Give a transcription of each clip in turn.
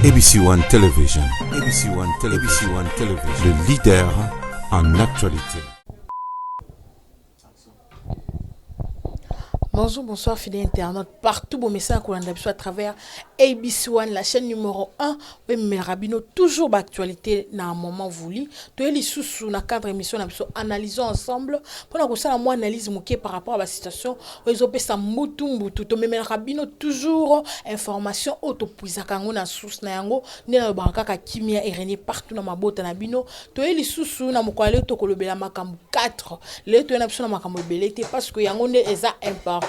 ABC One Television. ABC One Television. ABC One Television. Le leader en actualité. Bonjour, bonsoir fidèles internautes. Partout, bon message à travers ABC One, la chaîne numéro 1. Oui, mais Rabino, toujours d'actualité dans un moment voulu. Tu es les sous dans cadre émission, analysons ensemble. Pendant que ça, la moi analyse par rapport à la situation. Ils ont fait ça moutou. Mais Rabino, toujours information autopuisakangou na source na yango. Né na barakaka kimia et René partout dans ma botte na bino. Tu es les sous na mokwale to kolobela makambu 4. Les tu es na biso na makambu belete parce que yango ne eza important.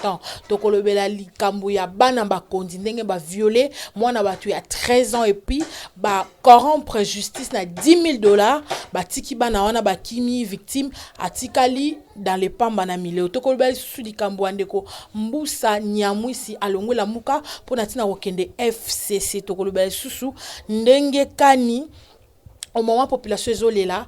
Tokolobela likambu ya bana ba kondi ndenge ba violer mwana batu ya 13 ans et puis ba corrompre justice na $10,000 ba tiki bana wana ba kimi victime atikali dans les pamba na mileo tokolobela susu likambu andeko Mbusa Nyamwisi alongola muka pona tina kokende FCC tokolobela susu ndenge kani au moment population ezolela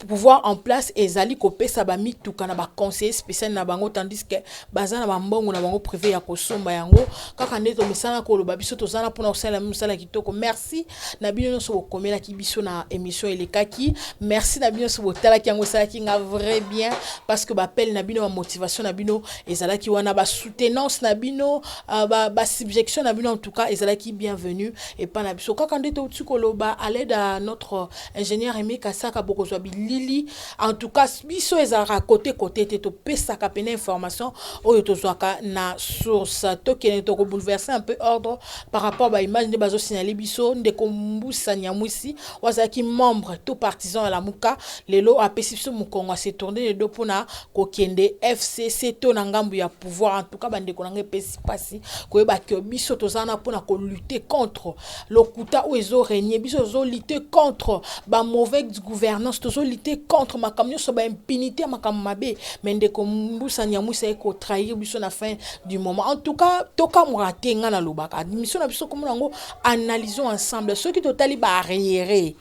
pouvoir en place ezali kopesa ba mituka na ba conseiller spécial na bango tandis que bazana ba mbongo na bango privé ya kosomba yango kaka ndeto misana ko lo babiso tozana pona osala musala kitoko. Merci na bino no so komela ki biso na émission elekaki. Merci na bino so botala ki yango sala ki nga vrai bien parce que ba appel na bino ba motivation na bino ezala ki wana ba soutenance na bino ba subjection na bino en tout cas ezala ki bienvenue et pas na biso kaka ndeto tukoloba à l'aide à notre ingénieur Aimé Kasaka bokozwa Lili, en tout cas, biso ezara côté to pesa ka pena information oyo tozwaka na source to kene to ko bouleverser un peu ordre par rapport à image de bazo signaler biso ndeko Mbusa Nyamwisi wazaki membre tout partisan à la muka lelo apesi biso mukongo se tourner les deux pona ko kende FCC to na ngambu ya pouvoir en tout cas bande ko nanga pesi pasi ko ba ke biso tozana pona ko lutter contre lokuta ou ezo régner biso zo lutter contre ba mauvaise gouvernance tozo lutter contre ma camion so ba impunité ma mabe mais ndeko Mbusa Nyamwisi eko trahir biso na fin du moment. En tout cas toka muraté nga na lobaka mission na biso comme nango analysons ensemble ceux qui totali barrière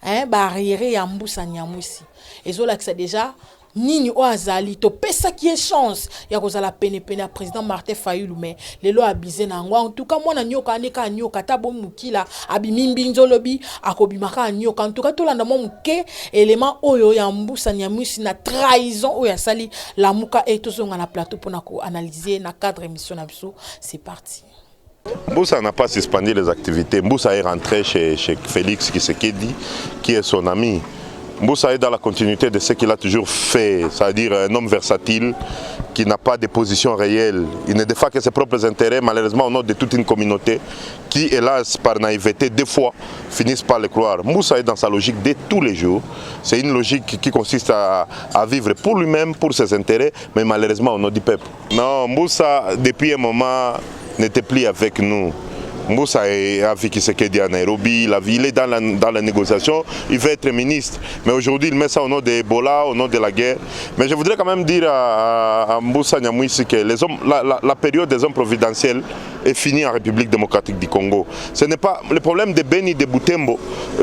ya Mbusa Nyamwisi ezola que ça déjà nini oazali to pesa qui est chance ya kozala pene à président Martin Fayulu mais lelo abizé na ngwa en tout cas mwana nyoka neka nyoka tabo mukila abimimbi nzolobi akobimaka nyoka en tout cas to landa mo muke élément oyo ya Mbusa Nyamwisi na trahison oyo sali la muka et tozonga na plateau pour na ko analyser na cadre émission na biso. C'est parti. Mbusa n'a pas suspendu les activités. Mbusa est rentré chez Félix Tshisekedi qui est son ami. Mbusa est dans la continuité de ce qu'il a toujours fait, c'est-à-dire un homme versatile qui n'a pas de position réelle. Il ne défend que ses propres intérêts, malheureusement au nom de toute une communauté qui, hélas, par naïveté, des fois, finissent par le croire. Mbusa est dans sa logique de tous les jours. C'est une logique qui consiste à vivre pour lui-même, pour ses intérêts, mais malheureusement au nom du peuple. Non, Mbusa, depuis un moment, n'était plus avec nous. Mbusa a vu Tshisekedi à Nairobi, il est dans la négociation, il veut être ministre. Mais aujourd'hui, il met ça au nom de Ebola, au nom de la guerre. Mais je voudrais quand même dire à Mbusa Nyamwisi que la période des hommes providentiels est finie en République démocratique du Congo. Ce n'est pas le problème de Beni, de Butembo,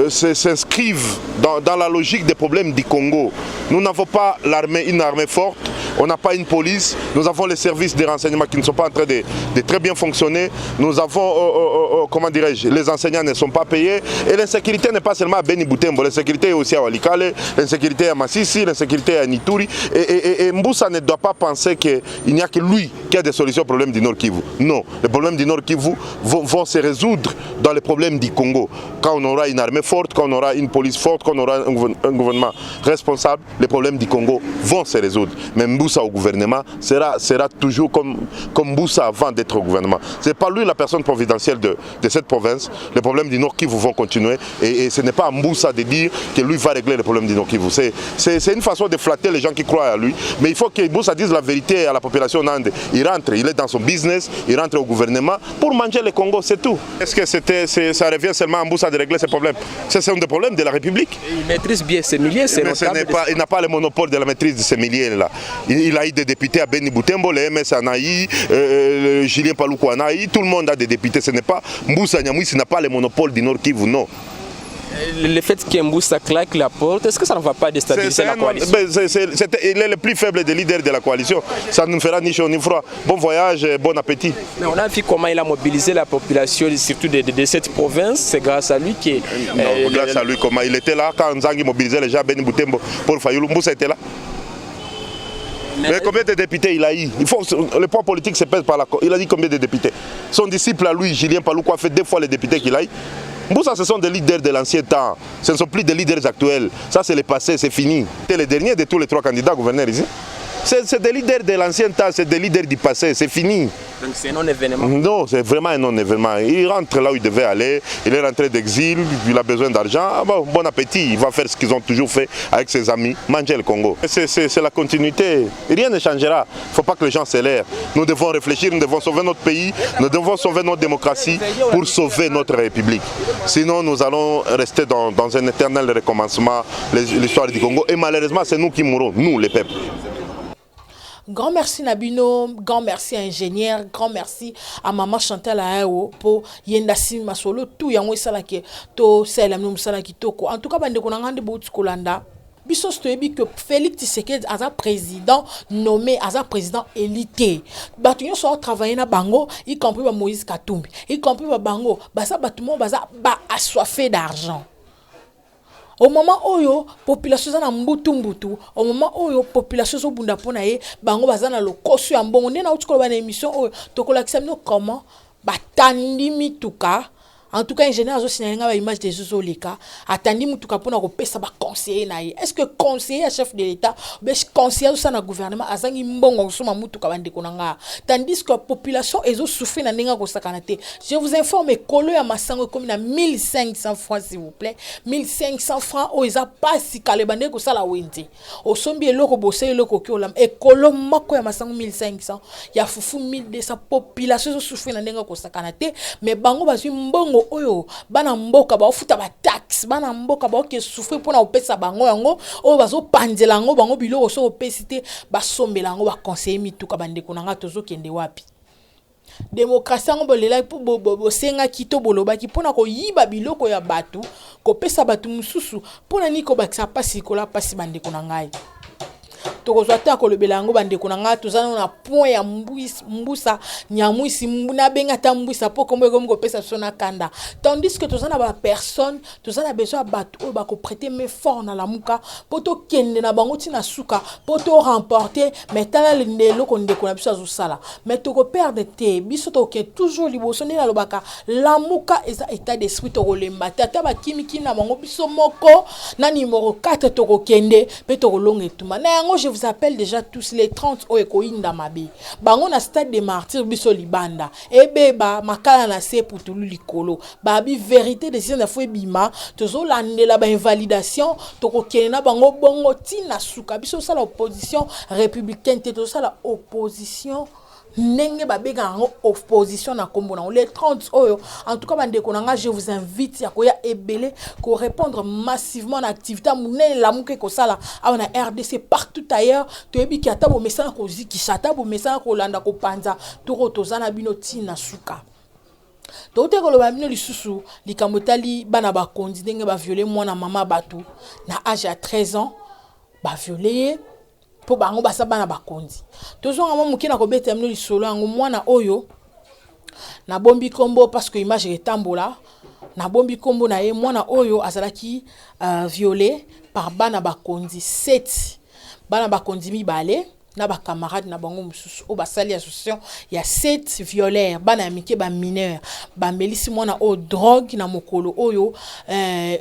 s'inscrivent dans la logique des problèmes du Congo. Nous n'avons pas une armée forte, on n'a pas une police, nous avons les services de renseignement qui ne sont pas en train de très bien fonctionner. Nous avons comment dirais-je, les enseignants ne sont pas payés et l'insécurité n'est pas seulement à Beni Butembo, l'insécurité est aussi à Walikale, l'insécurité est à Massissi, l'insécurité est à Nituri et Mbusa ne doit pas penser qu'il n'y a que lui qui a des solutions aux problèmes du Nord Kivu. Non, les problèmes du Nord Kivu vont se résoudre dans les problèmes du Congo. Quand on aura une armée forte, quand on aura une police forte, quand on aura un gouvernement responsable, les problèmes du Congo vont se résoudre. Mais Mbusa au gouvernement sera toujours comme Mbusa avant d'être au gouvernement. Ce n'est pas lui la personne providentielle de cette province. Les problèmes du Nord Kivu vont continuer et ce n'est pas à Mbusa de dire que lui va régler les problèmes du Nord Kivu. C'est une façon de flatter les gens qui croient à lui. Mais il faut que Mbusa dise la vérité à la population nande. Il rentre, il est dans son business, il rentre au gouvernement pour manger le Congo, c'est tout. Est-ce que ça revient seulement à Mbusa de régler ces problèmes? C'est un des problèmes de la République. Il maîtrise bien ses milliers, c'est notable. Il n'a pas le monopole de la maîtrise de ces milliers-là. Il a eu des députés à Beni Butembo, le MS Anaï, Julien Paluku Anaï, tout le monde a des députés. Ce n'est pas Mbusa Nyamwisi n'a pas le monopole du Nord Kivu, non. Le fait qu'Emboussa claque la porte, est-ce que ça ne va pas déstabiliser la coalition? Il est le plus faible des leaders de la coalition. Ça ne nous fera ni chaud ni froid. Bon voyage, bon appétit. Mais on a vu comment il a mobilisé la population, surtout de cette province. C'est grâce à lui qui... grâce à lui, comment il était là quand Nzangi mobilisait les gens, Beni Boutembo, pour Fayoulou. Mboussa était là. Mais combien de députés il a eu? Le poids politique se pèse par la... Il a dit combien de députés? Son disciple à lui, Julien Paloukou, a fait 2 fois les députés qu'il a eu. Mboussa, ce sont des leaders de l'ancien temps. Ce ne sont plus des leaders actuels. Ça, c'est le passé, c'est fini. C'est le dernier de tous les 3 candidats gouverneurs ici. C'est des leaders de l'ancien temps, c'est des leaders du passé, c'est fini. Donc c'est un non-événement? Non, c'est vraiment un non-événement. Il rentre là où il devait aller, il est rentré d'exil, il a besoin d'argent. Bon appétit, il va faire ce qu'ils ont toujours fait avec ses amis, manger le Congo. C'est la continuité, rien ne changera. Il ne faut pas que les gens s'élèrent. Nous devons réfléchir, nous devons sauver notre pays, nous devons sauver notre démocratie pour sauver notre République. Sinon, nous allons rester dans un éternel recommencement, l'histoire du Congo. Et malheureusement, c'est nous qui mourrons, nous les peuples. Grand merci Nabino, grand merci à ingénieur, grand merci à maman Chantal Aao pour yenda sima solo tout yango sala ke to sela mno sala kitoko. En tout cas bande ko ngande bout kolanda. Biso stoyebi que Félix Tshisekedi aza président nommé aza président élité. Batu nyo so travailler na bango, y compris ba Moïse Katumbi, y compris ba bango, basa batumo baza ba assoiffé d'argent. Au moment où la population est en mbutu, au moment où la population est en bundaponaye, bango bazana lo kosu ya mbongo ndena utukolo bana émission oyo tokolakisa mino comment batandi mituka. En tout cas, ingénieur a aussi une image de Zozo Leka. Attendez, nous tout pour nous passer par conseiller naïe. Est-ce que conseiller chef de l'État, ou conseiller au sein du gouvernement, a zangi mbongo suma mutu kabande konanga. Tandis que la population est souffrant na nenga kosakanate. Je vous informe kolo ya masango comme na 1500 francs s'il vous plaît. 1500 francs o eza pas si kalebande ko sala wende. O sombi eloko bosse eloko kiolam e kolo mako ya masango 1500 ya fufu 1200 population souffrant na nenga kosakanate mais bango bazui mbongo oyo bana mboka ba ofuta ba tax bana mboka ba ke souffrir pour na opesa bango yango oyo bazo pandela yango bango biloko so opesite ba sombela yango ba conseiller mituka bandeko nanga tozo kende wapi démocratie yango bolela pour bo senga kito boloba ki pona ko yiba biloko ya batu ko pesa batu mususu pona niko bakisa pasi kola pasi bandeko nanga tokozwata ko lebela yango bandeko nanga tozana na point ya mbusa nyamwisi mbuna benga ta mbusa po kombo ko pesa sona kanda tandis que tozana ba personne tozana besoin bato o ba ko prêter main fort na la muka poto kende na bango tina suka poto remporter mais tala le ndelo ko ndeko na biso azosala mais to ko perdre te biso to ke toujours liboso na lobaka la muka eza état d'esprit to ko lemba tata ba kimiki na bango biso moko na numéro 4 to ko kende pe to ko longa etuma na yango je vous appelle déjà tous les 30 o ekoinda mabe bango na stade des martyrs biso libanda ebeba makala na se putulu likolo babi vérité de sina fo bima tozo landela ba invalidation to ko kenena bango bongo tina suka biso sala opposition républicaine te to sala opposition nenge babega en opposition na kombo na les 30 oyo en tout cas bandeko nanga je vous invite ya koya ebele ko répondre massivement na activité munene la muke ko sala na RDC partout ailleurs to ebi ki ata bo message ko ziki chata bo message ko landa ko panza to tozana bino tina suka to te ko lo bino lisusu likamotali bana ba kondi ndenge ba violer mwana mama batu na âge à 13 ans ba violer po bango basa bana bakondi tozonga mo mukina ko beta mno lisolo yango mwana oyo na bombi kombo parce que image etambola na bombi kombo na ye mwana oyo azalaki violé par bana bakondi 7 bana bakondi mibale na ba camarade na bango mususu o basali association ya 7 violeurs bana mike ba mineur ba melisi mwana o drogue na mokolo oyo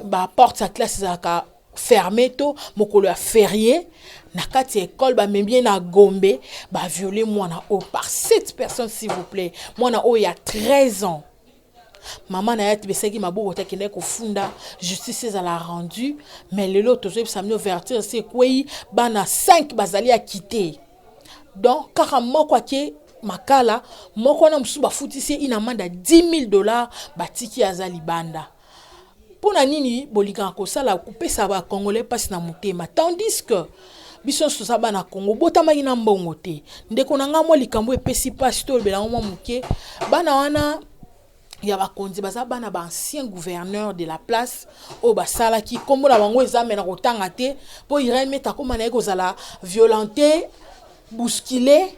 ba porte sa classe zaka fermé to mokolo ya férié na kati école ba membien na Gombe ba violer mwana o par 7 personnes s'il vous plaît mwana o ya 13 ans maman na yati beseki maboko ta kende ko funda justice a la rendu mais le lot tozo samedi ouverture c'est quoi bana 5 bazali a quitter donc car moko ke makala moko na musu ba futisi ina amende $10,000 batiki azali banda. Pour nini bolika ko sala kupesa ba congolais passe na mutema tandis que biso sosaba na Congo botama ina mbongo te ndeko nanga mo likambo epesi passe to belango mo muke bana wana ya bakonzi baza bana ba ancien gouverneur de la place o basala ki kombo na bango eza mena kotanga te po Irene meta komana ekozala violenter bousculer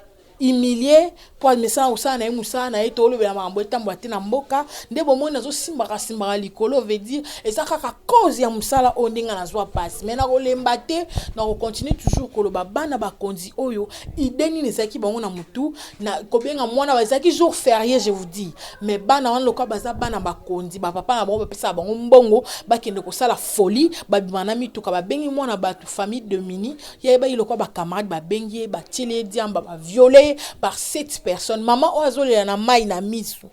humilier pour mesa osana na musana na eto olobela mambo etambo ate na mboka nde bomoi nazo simbaka likolo veut dire eza kaka cause ya musala ondinga na zwa passe mais na kolemba te na ko continuer toujours koloba bana bakonzi oyo ideni nezaki bango na mutu na kobenga mwana bazaki jour férié je vous dis mais bana wana loka baza bana bakonzi ba papa na bango bapesa bango mbongo bakende kosala folie babimana mituka babengi mwana batu famille de mini yeba iloko ba camarade babengi ba tile diamba ba violer par 7 personnes. Maman oazolela na mai na misu.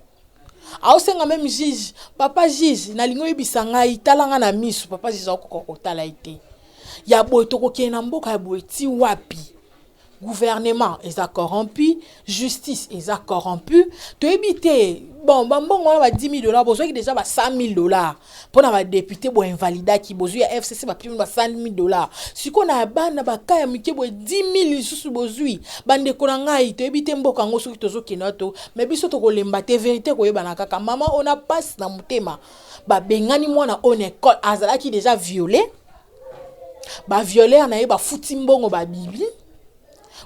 Aosenga même juge, papa juge, na lingo yebisanga italanga na misu, papa juge okokotala ite. Ya boy tokokena na mboka ya boy ti wapi. Gouvernement est corrompu, justice est corrompu. To ebite bon bambongo na ba $10,000 besoin déjà ba $100,000 pour na ba député bo invalida ki besoin ya FCC ba pimi ba $100,000. Siko na bana ba kaya mike bo 10,000 susu besoin bande konanga to ebite mboka ngo soki tozo kenato mais biso to kolemba te vérité ko yebana kaka maman on a passe na mutema ba bengani mwana on école azala ki déjà violé ba violer na ye ba futi mbongo ba bibi.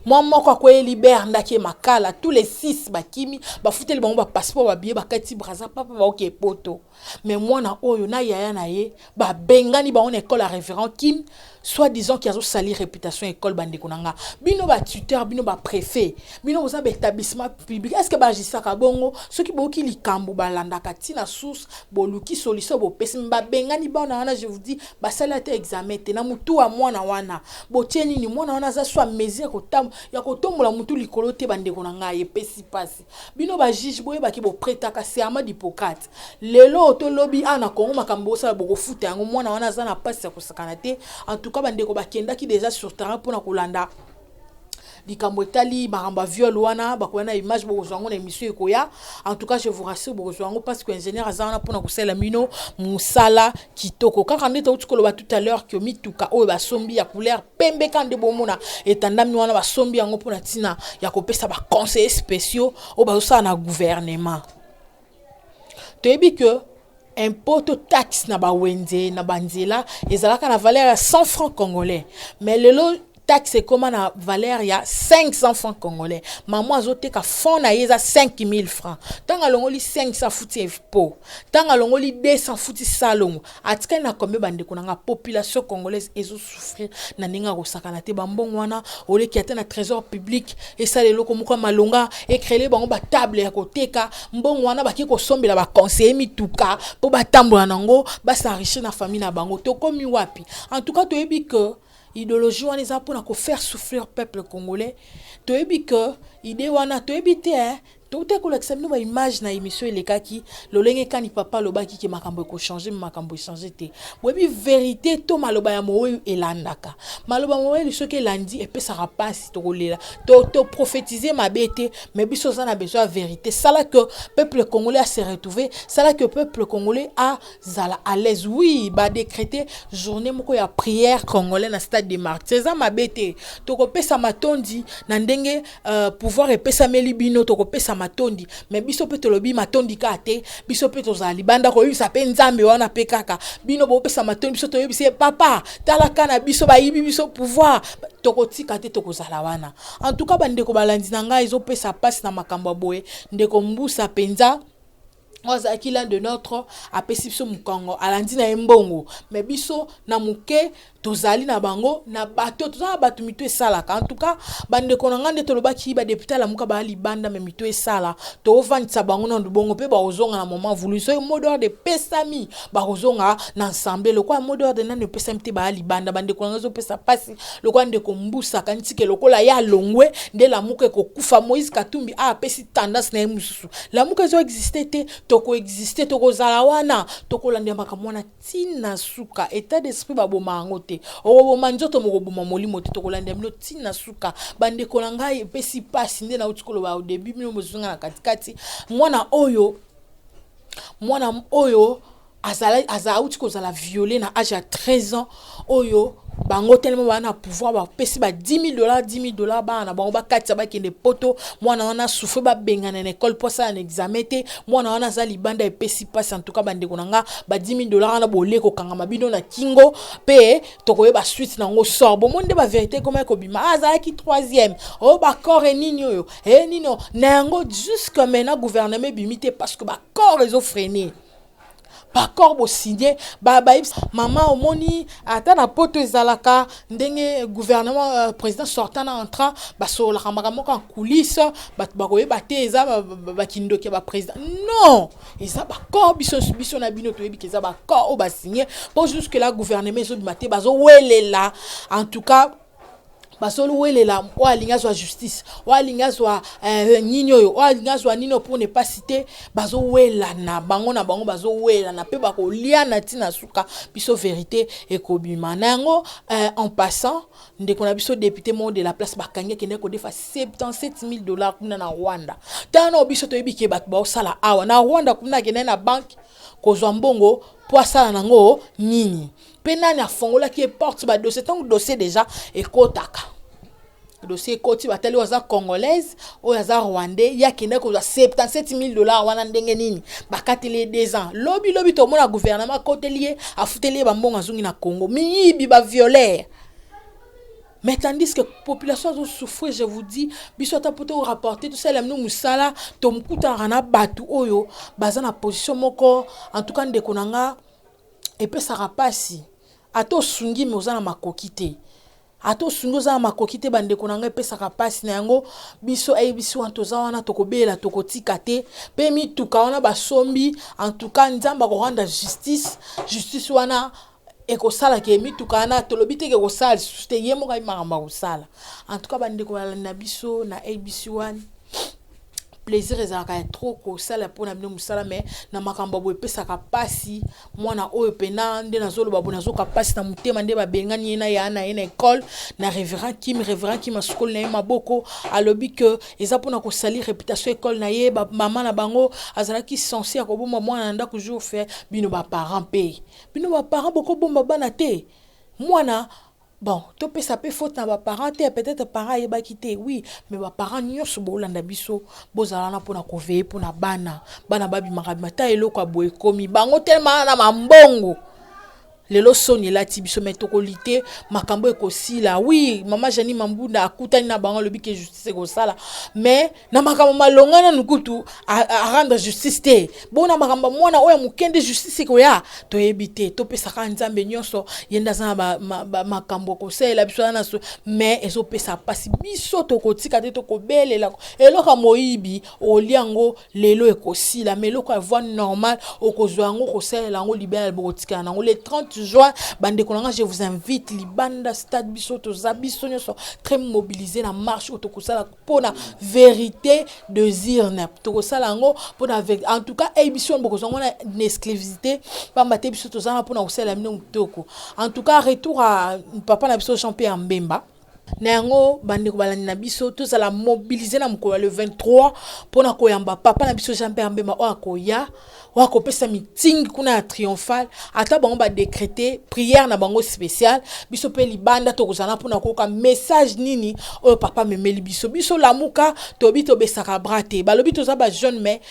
Moi moko kwa libère ndake makala tous les 6 bakimi bafuteli bango ba passeport ba billet bakati braza papa ba oké poto mais moi na oyo na yaya na ye ba bengani ba on école à référent Kim soit disant qu'il y a sali réputation école bande konanga bino ba tuteur bino ba préfet bino oza ba établissement public est-ce que ba jisaka bongo ceux qui boki likambo balanda katina source boluki solution bo pesi ba bengani ba na je vous dis ba sala te examen te na mutu wa mwana wana botieni ni mwana wana za soit mesure kotam ya kotombola mutu likolo te bande konanga ye pesi pasi bino ba juge boye ba ki bo prêta ka serment d'Hippocrate lelo to lobby ana kongo makambo sala boko futa yango mwana wana za na pasi ya kosakana te en tout cas bande ko bakenda ki déjà sur terrain pour na kolanda likambo etali maramba viol wana bakwana image bokozwango na émission ekoya en tout cas je vous rassure bokozwango parce que ingénieur azana pona kosala mino musala kitoko kaka ndete utukoloba tout à l'heure que mituka oyo basombi ya couleur pembe kande bomona etandami wana basombi yango pona tina ya kopesa ba conseillers spéciaux o bazosala na gouvernement toyebi que impôt taxe na ba wenze na banzela ezalaka na valeur ya 100 francs congolais mais lelo taxe comme na valeur ya 500 francs congolais maman azoteka fond na yeza 5,000 francs tanga longoli 500 futi po tanga longoli 200 futi salongo atika na kombe bande konanga population congolaise ezo souffrir na ninga kosakana te bambongo wana oleki ata na trésor public esale loko moko malonga ekrele bango ba table ya koteka mbongo wana baki kosombela ba conseiller mituka po batambola nango ba s'enrichir na famille na bango to komi wapi en tout cas to ebi que idéologie wana eza pour faire souffrir peuple congolais to ebi que idée wana to ebi te tout est collecté nous image na émission elekaki lolenge kani papa lobaki ki makambo ko changer makambo changer te bobi vérité to maloba ya moyo elandaka maloba moyo soki elandi et puis ça rapasi to kolela to prophétiser mabete mais biso ça na besoin de vérité ça là que peuple congolais a se retrouver ça là que peuple congolais a zala à l'aise oui ba décréter journée moko ya prière congolais na stade de martyrs ça mabete to ko pesa matondi na ndenge pouvoir epesa melibino to ko pesa matondi mais biso pe tolobi matondi ka te biso pe tozali banda ko yisa pe nzambe wana pe kaka bino bo pesa matondi biso toyebi se papa tala kana biso ba yibi biso pouvoir tokotika te tokozala wana en tout cas bande ko balandi na ngai zo pesa passe na makambo boye ndeko mbusa penza ozaki l'un de notre apesi biso mukongo alandi na mbongo mais biso na muke tozali na bango na bato tozala bato mito esalaka en tout cas bande konanga nde tolobaki ba député la muka ba libanda mais mito esala to ovandisa bango na bongo pe ba ozonga na moment voulu so modeur de pesami ba ozonga na ensemble le quoi modeur de nane pesami te ba libanda bande konanga zo pesa pasi le quoi ndeko mbusa kanitike lokola ya longwe nde la muka ko kufa Moïse Katumbi a pesi tendance na mususu la muka zo exister te toko exister toko zala wana toko lande makamwana tina suka état d'esprit ba bomango te o manjoto moko boma molimo te toko lande mino tina suka bande kolanga epesi pasi nde na utikolo ba au début mino mozunga na katikati mwana oyo azala utiko zala violé na âge à 13 ans oyo bango tellement bana pouvoir ba pesi ba $10,000 bana bango ba katsa ba kende poto mwana wana souffre ba bengana na école pour ça un examen te mwana wana za libanda epesi passe en tout cas bande konanga ba $10,000 na boleko kanga mabino na kingo pe tokoye ba suite nango sort bon monde ba vérité comme ko bima aza ki 3e oh ba corps et nini yo nino nango jusqu'à maintenant gouvernement bimité parce que ba corps ils ont freiné. Par corps signé maman omoni ata na poto ezalaka ndenge gouvernement président sortant na entrant baso la kamaka en coulisses bakoye baté eza bakindoki ba président non eza ba corps biso na bino to yebi eza ba corps o ba signé pour jusque là gouvernement zo bimaté bazo welela en tout cas basolo welela wa lingazwa justice wa lingazwa ninyo wa lingazwa nino pour ne pas citer bazo wela na bango bazo wela na pe bako liana tina suka biso vérité ekobima nango en passant ndeko na biso député mo de la place bakanga kende ko defa $77,000 kuna na Rwanda tano biso to yebike bat ba sala awa na Rwanda kuna kende na banque kozwa mbongo pour sala nango nini pena na fongola qui porte ba dossier tant dossier déjà et kotaka dossier koti batali waza congolaise o yaza rwandais ya kende ko $77,000 wana ndenge nini bakateli 2 ans lobi to mona gouvernement kotelier afuteli ba mbonga zungi na Congo miyibi ba violaire. Mais tandis que la population a souffert, je vous dis, biso ta poto rapporter tout ça, nous musala, tom kuta rana batu oyo, bazan na position moko, en tout cas ndekonanga, et puis ça rapasi. Ato sungi mozana makokite. Ato sungi ozana makokite bandekonanga, et puis ça rapasi na yango, biso biso antoza wana tokobela tokotika te, pe mi tuka wana basombi, en tout cas nzamba ko rendre justice wana. Et que ça la qui est mis tout kana tolobite que ça c'était yemo ka imama usala en tout cas bande ko na biso na ABC1 plaisir ezaka trop ko sala pour na bino musala mais na makambo bo epesa ka pasi mwana oyo pena nde nazolo babo nazoka pasi na mutema nde babengani na ya na école na révérend Kim school na maboko alobi que eza pona ko sali réputation école na ye maman na bango azalaki censé akoboma mwana nda toujours faire bino ba parents pay bino ba parents boko bomba bana te mwana. Bon, to pe ça peut faute na ba parents peut-être parents y ba quitter oui mais ba parents nyonso bolanda biso bozala na pona ko veiller pona bana babi mata eloko aboye komi bango tellement na mambongo lelo soni la tibiso metokolité makambo ekosila oui mama Jani Mambunda akutani na bango lobi ke justice ko sala mais na makambo malongana nukutu a rendre justice te bona makambo mwana oya mukende justice ko ya to ebité to pesa ka nzambe nyonso yenda za makambo ko sela biso na so mais ezo pesa pasi biso to kotika te to kobelela eloko moyibi oliango lelo ekosila mais eloko voie normal okozwa ngo ko sela ngo libéral bokotika na ngo le 30 juin bande konanga je vous invite libanda stade biso to zabiso nyoso très mobilisé na marche otokosala pona vérité de zirna tokosala ngo pona avec en tout cas émission bokozongo na exclusivité pamba te biso to zana pona osala mino mutoko en tout cas retour à papa na biso Jean-Pierre Mbemba nango bande ko balani na biso to sala mobiliser na mukolo le 23 pona koyamba papa na biso Jean-Pierre Mbemba o akoya wako pesa meeting kuna triomphal ata bango ba décréter prière na bango spécial biso pe libanda to kozana pona koka message nini o papa memeli biso lamuka to bito besaka brate balobi to za ba jeune mais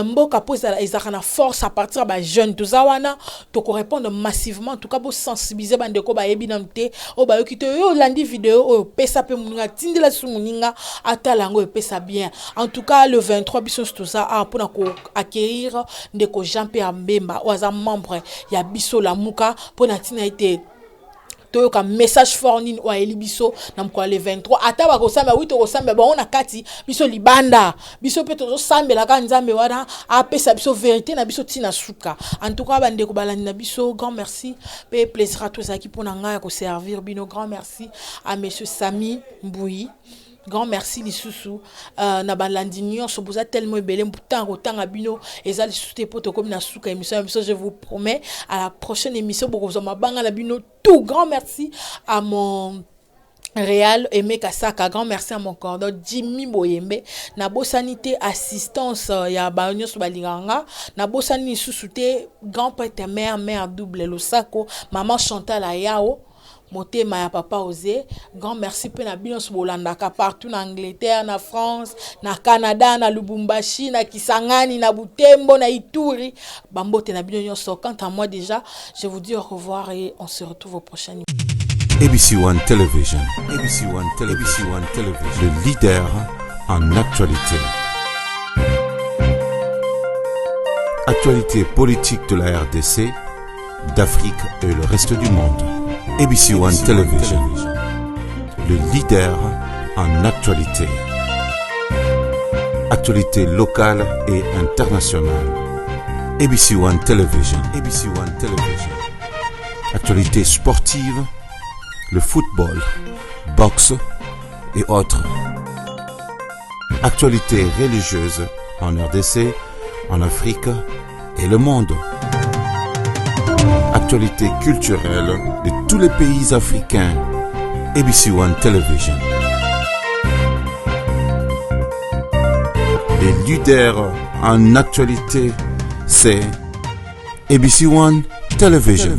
mboka pose la ezaka na force à partir ba jeune to za wana to ko répondre massivement en tout cas pour sensibiliser bande ko ba yebi namte o ba yokito yo landi vidéo o pesa pe muninga tindela sumuninga ata lango e pesa bien en tout cas le 23 biso to za pona ko acquérir ko Jean-Pierre Mbemba oza membre ya biso la muka pona tina été toyoka message fort nini wa elibiso na mko le 23 ata ba kosamba wito kosamba ba ona kati biso libanda biso pe tozo sambela ka nzambe wana apesa biso vérité na biso tina suka en tout cas bande ko balani na biso grand merci pe plaisir à tous qui pona nga ko servir bino grand merci à monsieur Sami Mbouyi. Grand merci lisusu na balandi nyonso boza tellement belé tanga bino ezali soute poto comme na suka émission je vous promets à la prochaine émission bokozo mabanga na bino tout grand merci à mon Réal Aimé Kasaka, grand merci à mon cordon Jimmy Boyembe na bosanité assistance ya baonyos balinganga na bosani susute grand père mère double Losako maman Chantal Ayao motema ya papa Osé. Grand merci pe na bino bolandaka partout na Angleterre, na France, na Canada, na Lubumbashi, na Kisangani, na Butembo, na Ituri. Bambote na bino nyonso. Quant à moi déjà, je vous dis au revoir et on se retrouve au prochain numéro. ABC One Television. ABC One Television. ABC One Television. Le leader en actualité. Actualité politique de la RDC, d'Afrique et le reste du monde. ABC One Television. Le leader en actualité. Actualité locale et internationale. ABC One Television. ABC One Television. Actualité sportive, le football, boxe et autres. Actualité religieuse en RDC, en Afrique et le monde. Actualité culturelle de tous les pays africains. ABC One Television. Les leaders en actualité, c'est ABC One Television.